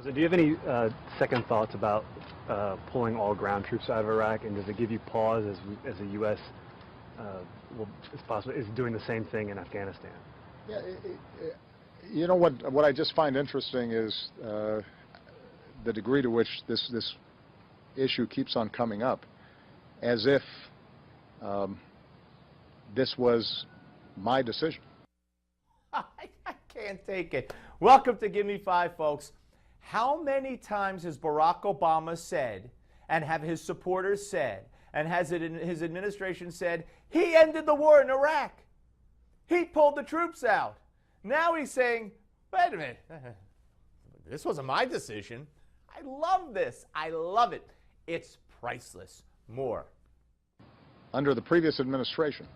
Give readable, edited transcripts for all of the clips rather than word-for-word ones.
Do you have any second thoughts about pulling all ground troops out of Iraq, and does it give you pause as the U.S. Is doing the same thing in Afghanistan? Yeah, you know what I just find interesting is the degree to which this issue keeps on coming up, as if this was my decision. I can't take it. Welcome to Give Me Five, folks. How many times has Barack Obama said, and have his supporters said, and has his administration said, he ended the war in Iraq? He pulled the troops out. Now he's saying, wait a minute, this wasn't my decision. I love this. I love it. It's priceless. More. Under the previous administration,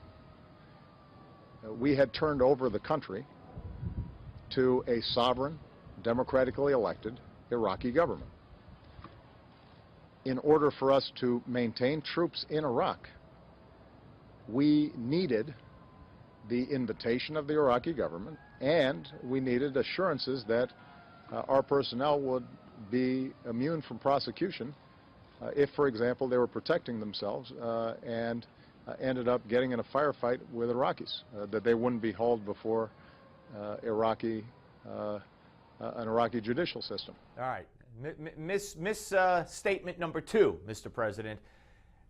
we had turned over the country to a sovereign, democratically elected Iraqi government. In order for us to maintain troops in Iraq, we needed the invitation of the Iraqi government, and we needed assurances that our personnel would be immune from prosecution if, for example, they were protecting themselves and ended up getting in a firefight with Iraqis, that they wouldn't be hauled before an Iraqi judicial system. All right. Statement number 2, Mr. President.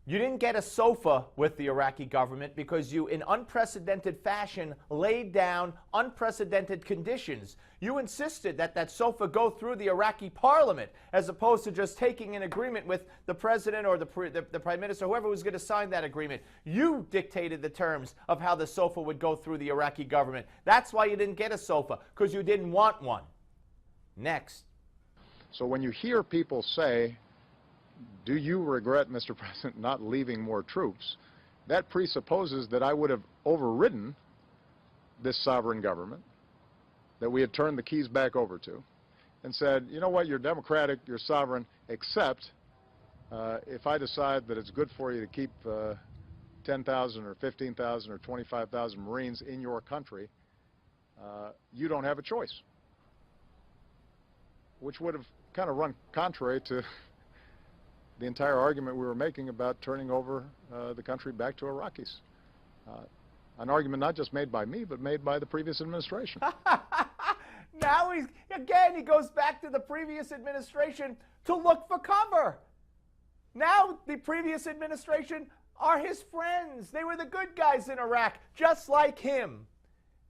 You didn't get a sofa with the Iraqi government because you, in unprecedented fashion, laid down unprecedented conditions. You insisted that that sofa go through the Iraqi parliament as opposed to just taking an agreement with the president or the prime minister, whoever was going to sign that agreement. You dictated the terms of how the sofa would go through the Iraqi government. That's why you didn't get a sofa, because you didn't want one. Next. So when you hear people say, do you regret, Mr. President, not leaving more troops, that presupposes that I would have overridden this sovereign government that we had turned the keys back over to and said, you know what, you're democratic, you're sovereign, except if I decide that it's good for you to keep 10,000 or 15,000 or 25,000 Marines in your country, you don't have a choice. Which would have kind of run contrary to the entire argument we were making about turning over the country back to Iraqis. An argument not just made by me, but made by the previous administration. Now he goes back to the previous administration to look for cover. Now the previous administration are his friends. They were the good guys in Iraq, just like him.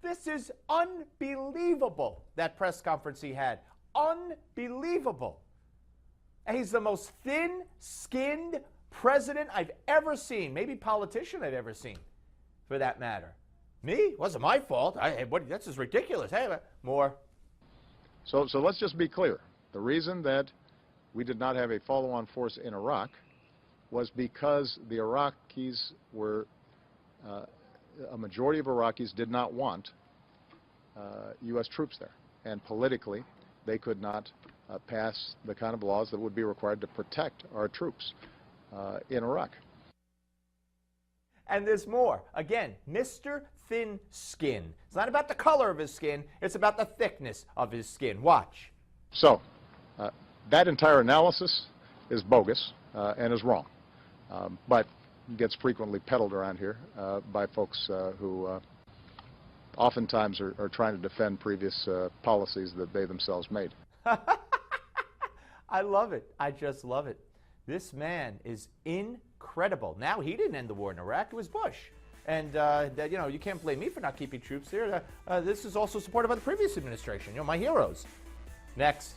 This is unbelievable, that press conference he had. Unbelievable. And he's the most thin-skinned president I've ever seen, maybe politician I've ever seen, for that matter. Me? It wasn't my fault. That's just ridiculous. Hey, more. So let's just be clear. The reason that we did not have a follow-on force in Iraq was because the Iraqis were, a majority of Iraqis did not want U.S. troops there. And politically, they could not pass the kind of laws that would be required to protect our troops in Iraq. And there's more. Again, Mr. Thin Skin. It's not about the color of his skin. It's about the thickness of his skin. Watch. So, that entire analysis is bogus and is wrong, but gets frequently peddled around here by folks who oftentimes are trying to defend previous policies that they themselves made. I love it. I just love it. This man is incredible. Now, he didn't end the war in Iraq. It was Bush. And, you can't blame me for not keeping troops there. This is also supported by the previous administration. My heroes. Next.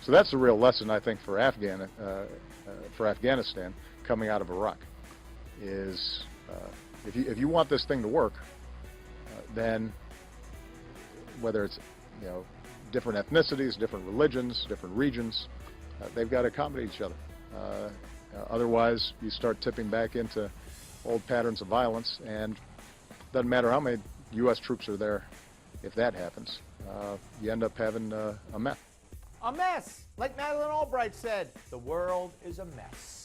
So that's the real lesson, I think, for Afghanistan coming out of Iraq, is if you want this thing to work, then whether it's, different ethnicities, different religions, different regions, they've got to accommodate each other. Otherwise, you start tipping back into old patterns of violence, and it doesn't matter how many U.S. troops are there. If that happens, you end up having a mess. A mess. Like Madeleine Albright said, the world is a mess.